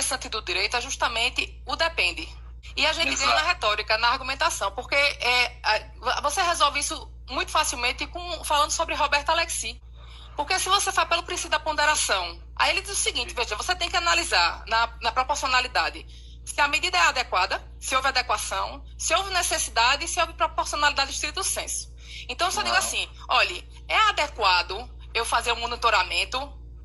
interessante do direito é justamente o depende. E a gente Exato. ganha na retórica, na argumentação, porque você resolve isso muito facilmente falando sobre Roberto Alexis. Porque se você faz pelo princípio da ponderação, aí ele diz o seguinte, veja, você tem que analisar na proporcionalidade se a medida é adequada, se houve adequação, se houve necessidade e se houve proporcionalidade estrito sensu. Então, se eu digo assim, olha, é adequado eu fazer um monitoramento?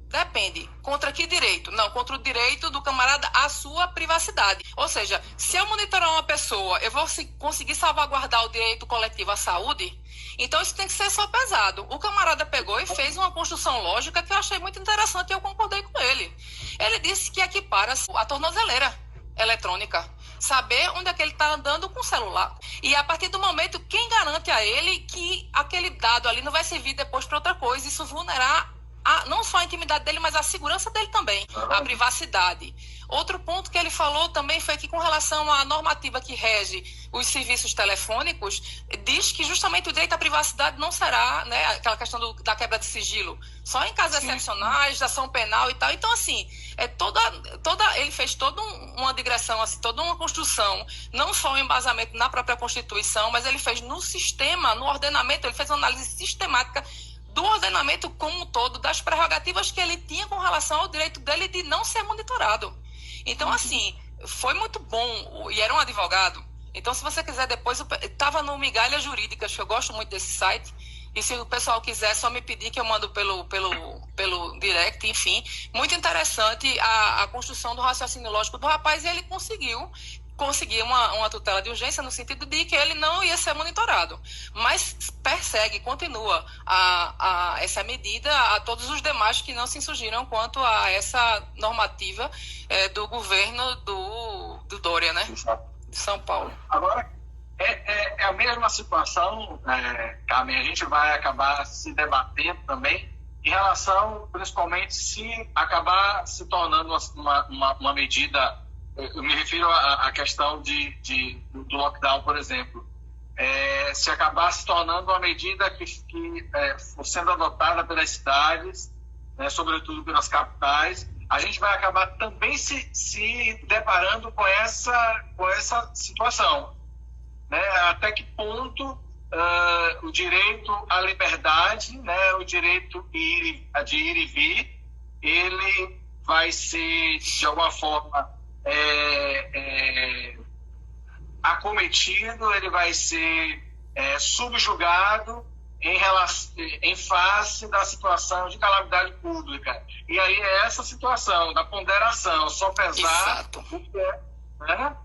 Depende. Contra que direito? Não, contra o direito do camarada à sua privacidade. Ou seja, se eu monitorar uma pessoa, eu vou conseguir salvaguardar o direito coletivo à saúde? Então, isso tem que ser só pesado. O camarada pegou e fez uma construção lógica que eu achei muito interessante e eu concordei com ele. Ele disse que equipara a tornozeleira eletrônica. Saber onde é que ele está andando com o celular. E a partir do momento, quem garante a ele que aquele dado ali não vai servir depois para outra coisa? Isso vulnerar não só a intimidade dele, mas a segurança dele também, a privacidade. Outro ponto que ele falou também foi que, com relação à normativa que rege os serviços telefônicos, diz que justamente o direito à privacidade não será, né, aquela questão da quebra de sigilo, só em casos excepcionais, da ação penal e tal. Então, assim, ele fez toda uma digressão, assim, toda uma construção, não só um embasamento na própria Constituição, mas ele fez no sistema, no ordenamento, ele fez uma análise sistemática do ordenamento como um todo, das prerrogativas que ele tinha com relação ao direito dele de não ser monitorado. Então, assim, foi muito bom, e era um advogado. Então, se você quiser depois, estava no Migalhas Jurídicas, que eu gosto muito desse site, e se o pessoal quiser, só me pedir que eu mando pelo direct, enfim. Muito interessante a construção do raciocínio lógico do rapaz, e ele conseguiu uma tutela de urgência no sentido de que ele não ia ser monitorado, mas persegue, continua essa medida a todos os demais que não se insurgiram quanto a essa normativa do governo do Dória, né? De São Paulo. Agora, é a mesma situação, Carmen, a gente vai acabar se debatendo também em relação, principalmente, se acabar se tornando uma medida. Eu me refiro à questão do lockdown, por exemplo. Se acabar se tornando uma medida que for sendo adotada pelas cidades, né, sobretudo pelas capitais, a gente vai acabar também se deparando com essa situação. Né? Até que ponto o direito à liberdade, né, o direito de ir e vir, ele vai ser, de alguma forma, acometido, ele vai ser subjugado em face da situação de calamidade pública. E aí é essa situação da ponderação, só pesar. Exato. Né?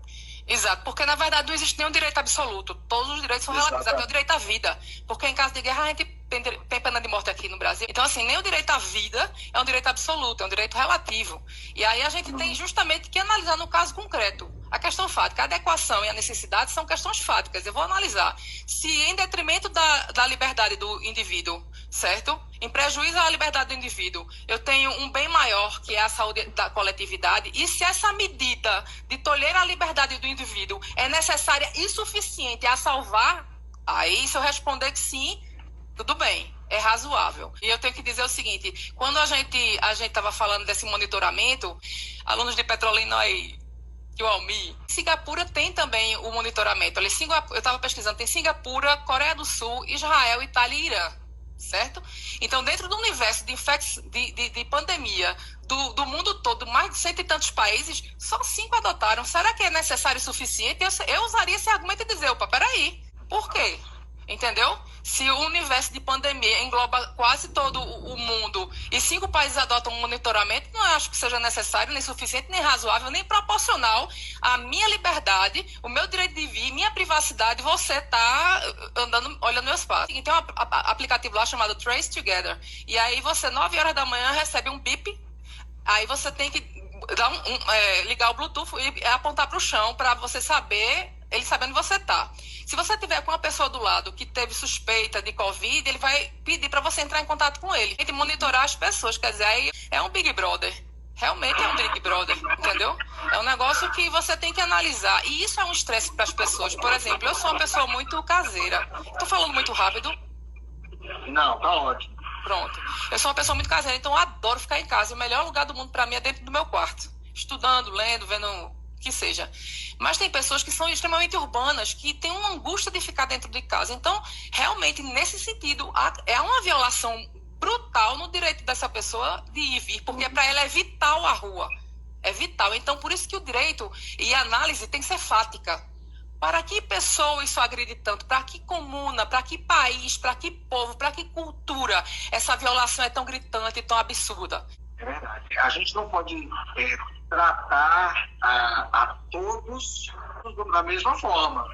Exato, porque na verdade não existe nenhum direito absoluto. Todos os direitos são relativos, até o direito à vida. Porque em caso de guerra a gente tem pena de morte aqui no Brasil. Então, assim, nem o direito à vida é um direito absoluto, é um direito relativo. E aí a gente tem justamente que analisar no caso concreto. A questão fática, a adequação e a necessidade são questões fáticas. Eu vou analisar se em detrimento da liberdade do indivíduo, certo? Em prejuízo à liberdade do indivíduo, eu tenho um bem maior, que é a saúde da coletividade, e se essa medida de tolher a liberdade do indivíduo é necessária e suficiente a salvar, aí se eu responder que sim, tudo bem, é razoável. E eu tenho que dizer o seguinte, quando a gente estava falando desse monitoramento, alunos de Petrolina aí, que o Almi, Singapura tem também o monitoramento. Eu estava pesquisando, tem Singapura, Coreia do Sul, Israel, Itália e Irã, certo? Então, dentro do universo de pandemia do mundo todo, mais de 100 e tantos países, só 5 adotaram. Será que é necessário o suficiente? Eu usaria esse argumento e dizer, opa, peraí, por quê? Entendeu? Se o universo de pandemia engloba quase todo o mundo e 5 países adotam um monitoramento, não acho que seja necessário, nem suficiente, nem razoável, nem proporcional à minha liberdade, o meu direito de vir, minha privacidade, você está andando, olhando meu espaço. E tem um aplicativo lá chamado Trace Together. E aí você, 9 horas da manhã, recebe um bip, aí você tem que ligar o Bluetooth e apontar para o chão para você saber, ele sabendo onde você está. Se você tiver com uma pessoa do lado que teve suspeita de Covid, ele vai pedir para você entrar em contato com ele. E monitorar as pessoas, quer dizer, aí é um Big Brother. Realmente é um Big Brother, entendeu? É um negócio que você tem que analisar. E isso é um estresse para as pessoas. Por exemplo, eu sou uma pessoa muito caseira. Estou falando muito rápido? Não, tá ótimo. Pronto. Eu sou uma pessoa muito caseira, então eu adoro ficar em casa. O melhor lugar do mundo para mim é dentro do meu quarto. estudando, lendo, vendo o que seja. Mas tem pessoas que são extremamente urbanas, que têm uma angústia de ficar dentro de casa. Então, realmente, nesse sentido, é uma violação brutal no direito dessa pessoa de ir e vir, porque para ela é vital a rua. É vital. Então, por isso que o direito e a análise tem que ser fática. Para que pessoa isso agride tanto? Para que comuna? Para que país? Para que povo? Para que cultura essa violação é tão gritante e tão absurda? É verdade. A gente não pode tratar a todos da mesma forma.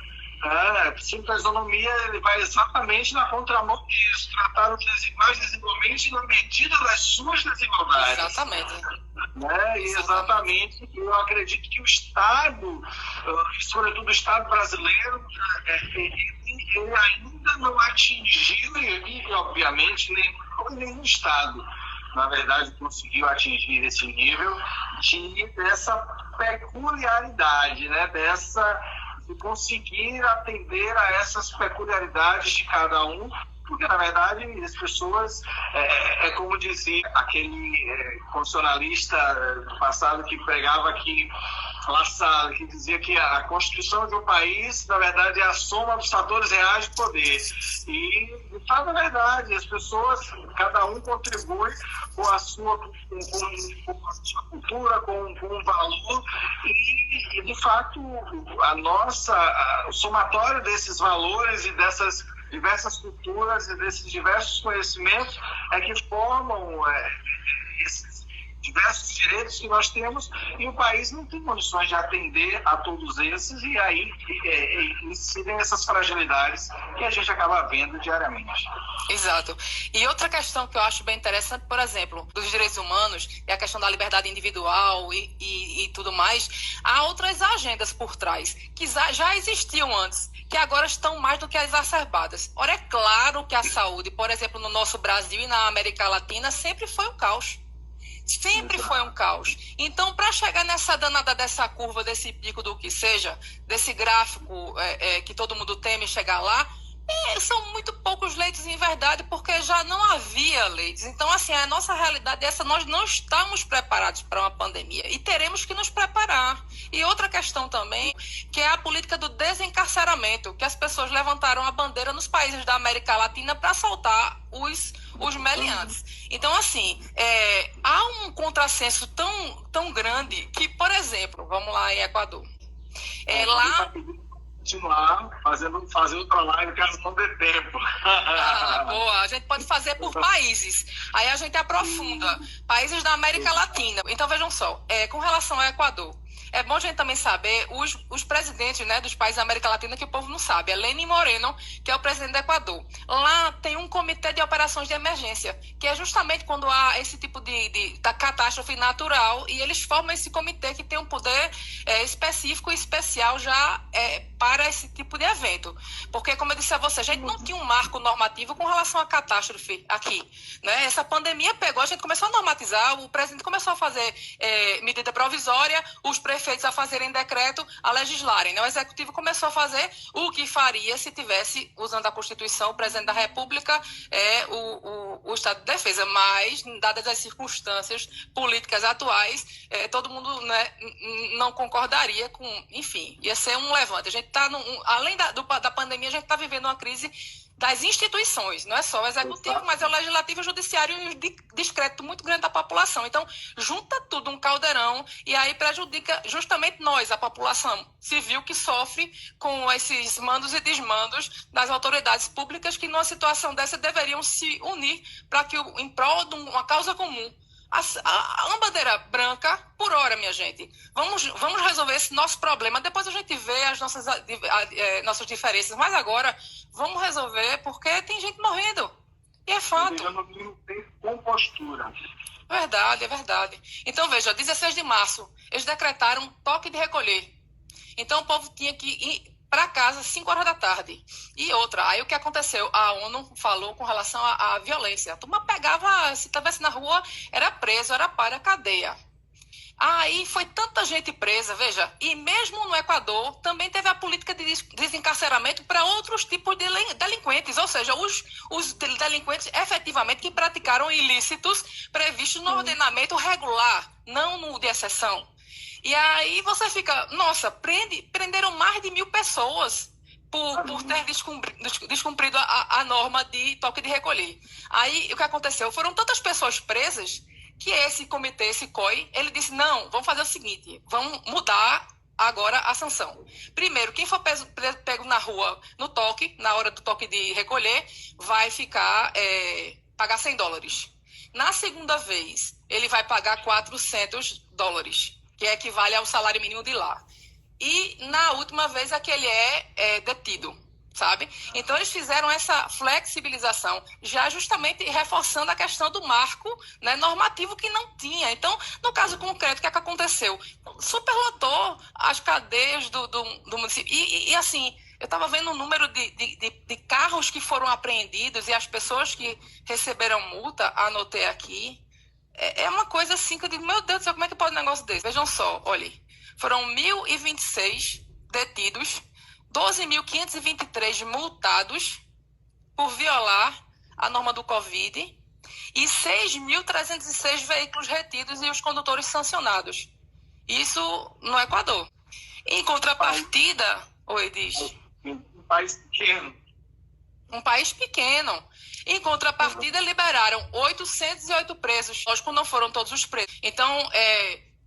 O princípio da isonomia ele vai exatamente na contramão disso, tratar os desiguais desigualmente na medida das suas desigualdades. Exatamente. E exatamente, eu acredito que o Estado, sobretudo o Estado brasileiro, ele ainda não atingiu, e obviamente nenhum Estado, na verdade, conseguiu atingir esse nível dessa peculiaridade, de conseguir atender a essas peculiaridades de cada um, porque, na verdade, as pessoas, como dizia aquele constitucionalista do passado que pregava que que dizia que a Constituição de um país, na verdade, é a soma dos fatores reais de poder. E, de fato, é verdade, as pessoas, cada um contribui com a sua cultura, com um valor, e, de fato, o somatório desses valores e dessas diversas culturas e desses diversos conhecimentos é que formam esses diversos direitos que nós temos, e o país não tem condições de atender a todos esses, e aí incidem essas fragilidades que a gente acaba vendo diariamente. Exato. E outra questão que eu acho bem interessante, por exemplo, dos direitos humanos, é a questão da liberdade individual e tudo mais. Há outras agendas por trás, que já existiam antes, que agora estão mais do que exacerbadas. Ora, é claro que a saúde, por exemplo, no nosso Brasil e na América Latina, sempre foi um caos. Sempre foi um caos. Então, para chegar nessa danada dessa curva, desse pico do que seja, desse gráfico que todo mundo teme chegar lá, são muito poucos leitos em verdade, porque já não havia leitos. Então, assim, a nossa realidade é essa, nós não estamos preparados para uma pandemia e teremos que nos preparar. E outra questão também, que é a política do desencarceramento, que as pessoas levantaram a bandeira nos países da América Latina para soltar os meliantes. Então, assim, há um contrassenso tão grande que, por exemplo, vamos lá em Equador. Lá... continuar fazendo outra live caso não dê tempo. Boa. A gente pode fazer por países. Aí a gente aprofunda. Países da América Latina. Então, vejam só, com relação ao Equador, é bom a gente também saber os presidentes, né, dos países da América Latina que o povo não sabe. É Lenín Moreno, que é o presidente do Equador. Lá tem um comitê de operações de emergência, que é justamente quando há esse tipo de catástrofe natural, e eles formam esse comitê que tem um poder específico e especial já para esse tipo de evento. Porque, como eu disse a você, a gente não tinha um marco normativo com relação à catástrofe aqui, né? Essa pandemia pegou, a gente começou a normatizar, o presidente começou a fazer medida provisória, os prefeitos a fazerem decreto, a legislarem, né? O executivo começou a fazer o que faria se tivesse, usando a Constituição, o presidente da República, o estado de defesa. Mas, dadas as circunstâncias políticas atuais, todo mundo, né, não concordaria com... Enfim, ia ser um levante. A gente está, além da pandemia, a gente está vivendo uma crise das instituições, não é só o executivo, mas é o legislativo, o judiciário e o descrédito muito grande da população. Então, junta tudo um caldeirão e aí prejudica justamente nós, a população civil, que sofre com esses mandos e desmandos das autoridades públicas, que numa situação dessa deveriam se unir para que, em prol de uma causa comum, uma bandeira branca por hora, minha gente. Vamos resolver esse nosso problema. Depois a gente vê as nossas diferenças. Mas agora, vamos resolver, porque tem gente morrendo. E é fato. Tem compostura. Verdade, é verdade. Então, veja, 16 de março, eles decretaram toque de recolher. Então, o povo tinha que ir para casa às 5 horas da tarde. E outra, aí o que aconteceu? A ONU falou com relação à violência. A turma pegava, se estivesse na rua, era preso, era para a cadeia. Aí foi tanta gente presa, veja, e mesmo no Equador também teve a política de desencarceramento para outros tipos de delinquentes, ou seja, os delinquentes efetivamente que praticaram ilícitos previstos no ordenamento regular, não no de exceção. E aí você fica, nossa, prenderam mais de 1.000 pessoas por ter descumprido a norma de toque de recolher. Aí o que aconteceu? Foram tantas pessoas presas que esse comitê, esse COI, ele disse, não, vamos fazer o seguinte, vamos mudar agora a sanção. Primeiro, quem for pego na rua no toque, na hora do toque de recolher, vai pagar $100. Na segunda vez, ele vai pagar $400, que equivale ao salário mínimo de lá. E na última vez é que ele é detido, sabe? Então eles fizeram essa flexibilização, já justamente reforçando a questão do marco, né, normativo que não tinha. Então, no caso concreto, o que é que aconteceu? Superlotou as cadeias do município. E assim, eu estava vendo o número de carros que foram apreendidos e as pessoas que receberam multa, anotei aqui. É uma coisa assim que eu digo, meu Deus do céu, como é que pode um negócio desse? Vejam só, olhem, foram 1.026 detidos, 12.523 multados por violar a norma do Covid e 6.306 veículos retidos e os condutores sancionados. Isso no Equador. Em contrapartida... Oi, diz. Um país pequeno. Um país pequeno. Em contrapartida, liberaram 808 presos. Lógico, não foram todos os presos. Então,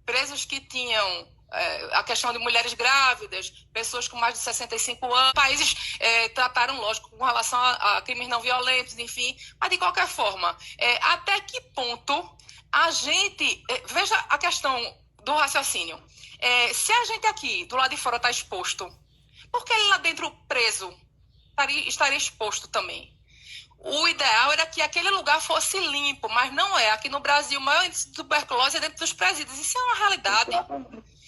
presos que tinham a questão de mulheres grávidas, pessoas com mais de 65 anos. Países trataram, lógico, com relação a crimes não violentos, enfim. Mas, de qualquer forma, até que ponto a gente... veja a questão do raciocínio. Se a gente aqui, do lado de fora, está exposto, por que ele lá dentro, preso, estaria exposto também? O ideal era que aquele lugar fosse limpo, mas não é. Aqui no Brasil, o maior índice de tuberculose é dentro dos presídios. Isso é uma realidade.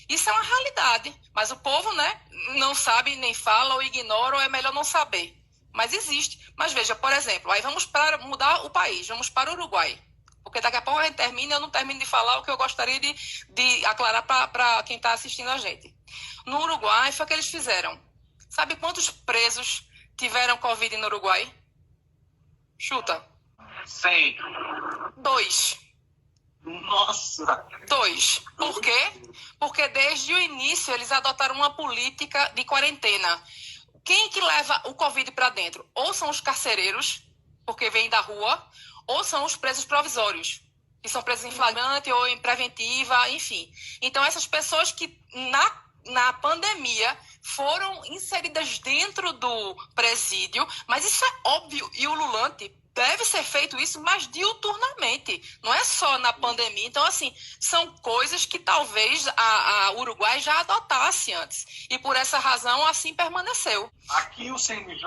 Isso é uma realidade. Mas o povo, né, não sabe, nem fala, ou ignora, ou é melhor não saber. Mas existe. Mas veja, por exemplo, aí vamos para mudar o país, vamos para o Uruguai. Porque daqui a pouco a gente termina e eu não termino de falar o que eu gostaria de aclarar para quem está assistindo a gente. No Uruguai, foi o que eles fizeram. Sabe quantos presos tiveram Covid no Uruguai? Chuta. 100. 2. Nossa! 2. Por quê? Porque desde o início eles adotaram uma política de quarentena. Quem que leva o Covid para dentro? Ou são os carcereiros, porque vêm da rua, ou são os presos provisórios, que são presos em flagrante ou em preventiva, enfim. Então, essas pessoas que na pandemia foram inseridas dentro do presídio, mas isso é óbvio e ululante. Deve ser feito isso, mas diuturnamente, não é só na pandemia. Então, assim, são coisas que talvez a Uruguai já adotasse antes. E por essa razão, assim permaneceu. Aqui o CNJ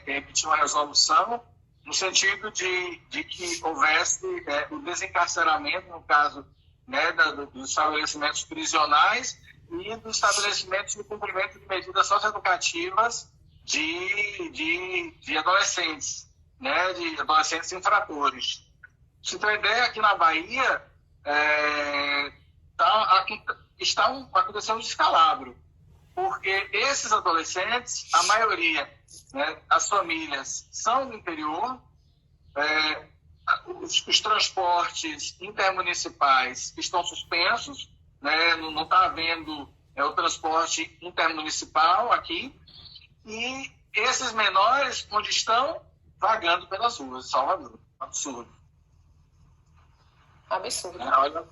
emitiu uma resolução no sentido de que houvesse o desencarceramento, no caso, né, dos estabelecimentos prisionais e dos estabelecimentos de cumprimento de medidas socioeducativas de adolescentes, né, de adolescentes infratores. Pra você ter uma ideia, aqui na Bahia está acontecendo um descalabro, porque esses adolescentes, a maioria, né, as famílias são do interior, os transportes intermunicipais estão suspensos, né, não está havendo o transporte intermunicipal aqui, e esses menores, onde estão, vagando pelas ruas de Salvador. Absurdo. Absurdo. Olha,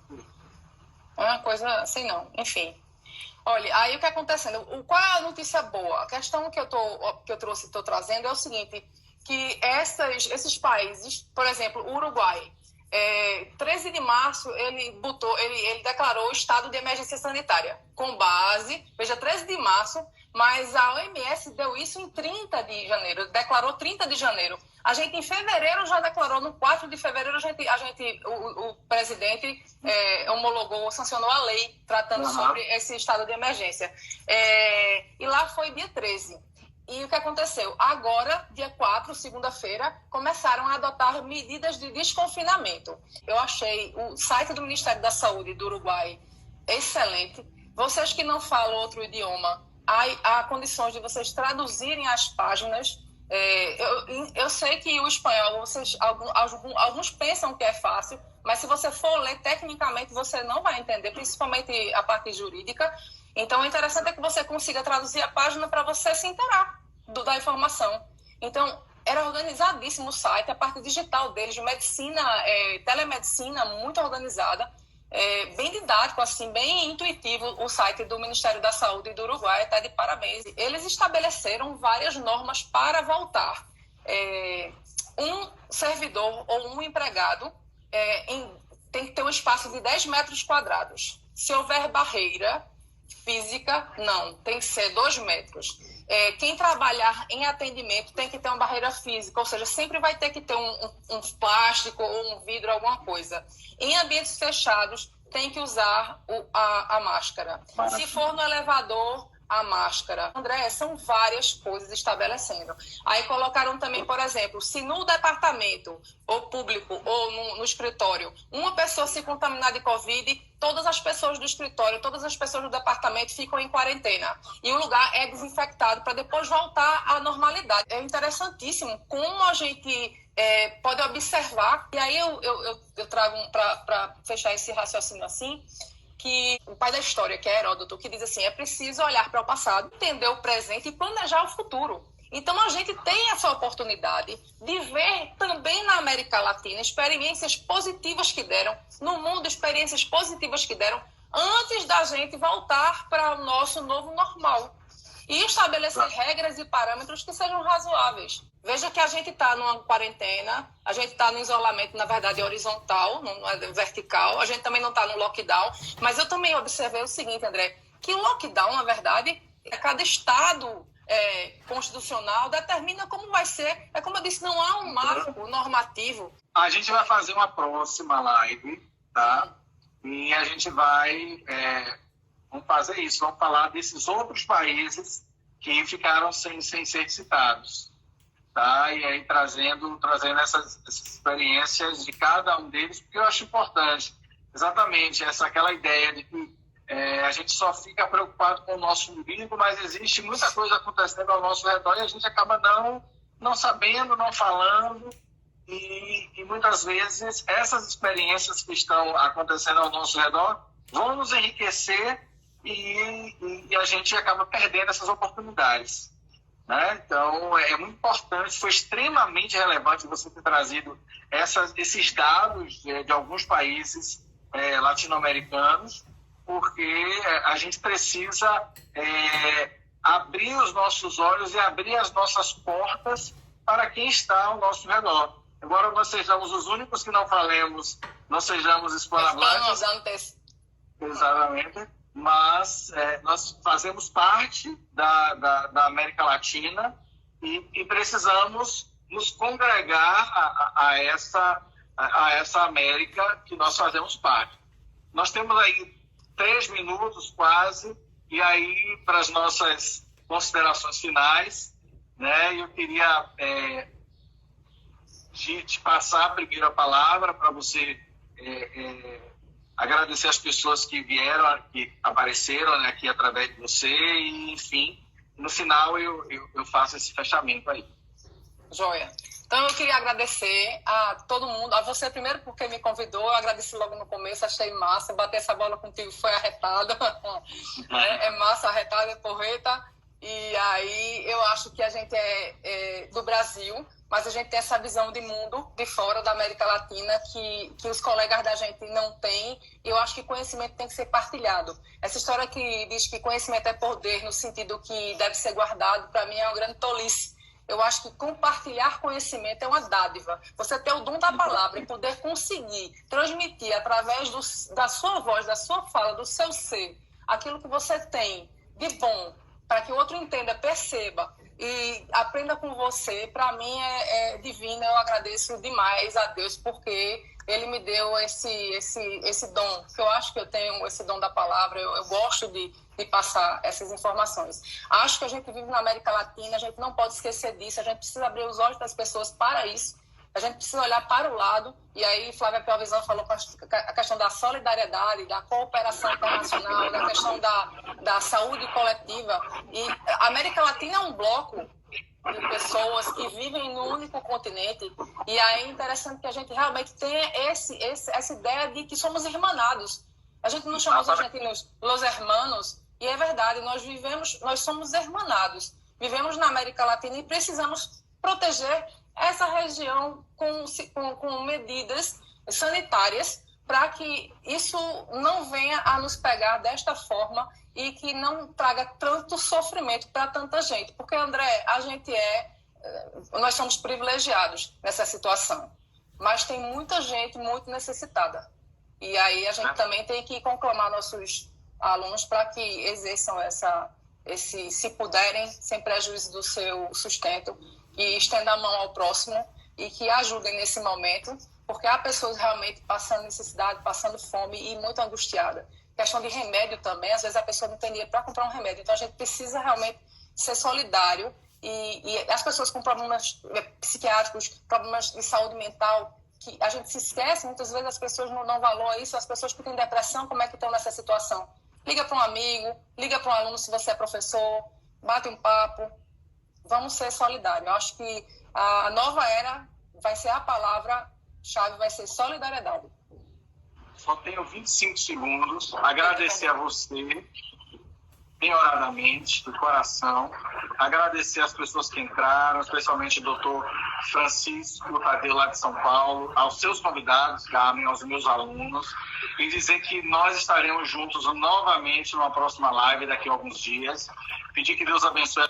É uma coisa assim, não. Enfim. Olha, aí o que está acontecendo? Qual é a notícia boa? A questão que eu estou trazendo é o seguinte, que esses países, por exemplo, o Uruguai, 13 de março, ele declarou o estado de emergência sanitária, com base, veja, 13 de março, mas a OMS deu isso em 30 de janeiro, declarou 30 de janeiro. A gente, em fevereiro, já declarou, no 4 de fevereiro, o presidente homologou, sancionou a lei tratando sobre esse estado de emergência. E lá foi dia 13. E o que aconteceu? Agora, dia 4, segunda-feira, começaram a adotar medidas de desconfinamento. Eu achei o site do Ministério da Saúde do Uruguai excelente. Vocês que não falam outro idioma, há condições de vocês traduzirem as páginas. Eu sei que o espanhol, alguns pensam que é fácil, mas se você for ler tecnicamente, você não vai entender, principalmente a parte jurídica. Então, o interessante é que você consiga traduzir a página para você se inteirar da informação. Então, era organizadíssimo o site, a parte digital deles, de medicina, telemedicina, muito organizada, bem didático, assim, bem intuitivo, o site do Ministério da Saúde do Uruguai, está de parabéns. Eles estabeleceram várias normas para voltar. Um servidor ou um empregado tem que ter um espaço de 10 metros quadrados. Se houver barreira física, não, tem que ser 2 metros. Quem trabalhar em atendimento tem que ter uma barreira física, ou seja, sempre vai ter que ter um plástico ou um vidro, alguma coisa. Em ambientes fechados, tem que usar a máscara. Se for no elevador, a máscara. André, são várias coisas estabelecendo. Aí colocaram também, por exemplo, se no departamento, ou público, ou no escritório, uma pessoa se contaminar de Covid, todas as pessoas do escritório, todas as pessoas do departamento ficam em quarentena. E o lugar é desinfectado para depois voltar à normalidade. É interessantíssimo como a gente pode observar. E aí eu trago para fechar esse raciocínio assim, que o pai da história, que é Heródoto, que diz assim, é preciso olhar para o passado, entender o presente e planejar o futuro. Então, a gente tem essa oportunidade de ver também na América Latina experiências positivas que deram, no mundo experiências positivas que deram, antes da gente voltar para o nosso novo normal. E estabelecer regras e parâmetros que sejam razoáveis. Veja que a gente está numa quarentena, a gente está no isolamento, na verdade, horizontal, não é vertical, a gente também não está no lockdown, mas eu também observei o seguinte, André, que o lockdown, na verdade, cada estado constitucional determina como vai ser. É como eu disse, não há um marco normativo. A gente vai fazer uma próxima live, tá? E a gente vai... vamos fazer isso, vamos falar desses outros países que ficaram sem ser citados. Tá? E aí trazendo essas experiências de cada um deles, porque eu acho importante, exatamente, aquela ideia de que a gente só fica preocupado com o nosso umbigo, mas existe muita coisa acontecendo ao nosso redor e a gente acaba não sabendo, não falando, e muitas vezes essas experiências que estão acontecendo ao nosso redor vão nos enriquecer e a gente acaba perdendo essas oportunidades. Né? Então, é muito importante, foi extremamente relevante você ter trazido esses dados de alguns países latino-americanos, porque a gente precisa abrir os nossos olhos e abrir as nossas portas para quem está ao nosso redor. Embora nós sejamos os únicos que não falemos, não sejamos hispanohablantes, exatamente, mas nós fazemos parte da América Latina e precisamos nos congregar a essa América que nós fazemos parte. Nós temos aí 3 minutos quase, e aí para as nossas considerações finais, né, eu queria te passar a primeira palavra para você agradecer as pessoas que vieram, que apareceram, né, aqui através de você, e, enfim, no final eu faço esse fechamento aí. Joia. Então, eu queria agradecer a todo mundo, a você primeiro porque me convidou, eu agradeci logo no começo, achei massa, bater essa bola contigo foi arretada, é massa, arretada, é porreta, e aí eu acho que a gente é do Brasil, mas a gente tem essa visão de mundo de fora da América Latina que os colegas da gente não têm, e eu acho que conhecimento tem que ser partilhado. Essa história que diz que conhecimento é poder, no sentido que deve ser guardado, para mim é uma grande tolice. Eu acho que compartilhar conhecimento é uma dádiva. Você ter o dom da palavra e poder conseguir transmitir através da sua voz, da sua fala, do seu ser, aquilo que você tem de bom, para que o outro entenda, perceba e aprenda com você, para mim é divino. Eu agradeço demais a Deus porque Ele me deu esse dom, que eu acho que eu tenho esse dom da palavra, eu gosto de passar essas informações. Acho que a gente vive na América Latina, a gente não pode esquecer disso, a gente precisa abrir os olhos das pessoas para isso, a gente precisa olhar para o lado, e aí Flávia Pelvisão falou a questão da solidariedade, da cooperação internacional, da questão da saúde coletiva, e a América Latina é um bloco, de pessoas que vivem num único continente, e aí é interessante que a gente realmente tenha essa ideia de que somos irmanados. A gente não chama os argentinos los hermanos, e é verdade, nós somos hermanados. Vivemos na América Latina e precisamos proteger essa região com medidas sanitárias para que isso não venha a nos pegar desta forma e que não traga tanto sofrimento para tanta gente. Porque, André, nós somos privilegiados nessa situação, mas tem muita gente muito necessitada. E aí a gente também tem que conclamar nossos alunos para que exerçam se puderem, sem prejuízo do seu sustento, e estendam a mão ao próximo e que ajudem nesse momento, porque há pessoas realmente passando necessidade, passando fome e muito angustiada. Questão de remédio também, às vezes a pessoa não tem dinheiro para comprar um remédio, então a gente precisa realmente ser solidário e as pessoas com problemas psiquiátricos, problemas de saúde mental, que a gente se esquece, muitas vezes as pessoas não dão valor a isso, as pessoas que têm depressão, como é que estão nessa situação? Liga para um amigo, liga para um aluno se você é professor, bate um papo, vamos ser solidários. Eu acho que a nova era vai ser a palavra-chave, vai ser solidariedade. Só tenho 25 segundos. Agradecer a você, penhoradamente, do coração. Agradecer as pessoas que entraram, especialmente o doutor Francisco Tadeu, lá de São Paulo, aos seus convidados, Carmen, aos meus alunos, e dizer que nós estaremos juntos novamente numa próxima live daqui a alguns dias. Pedir que Deus abençoe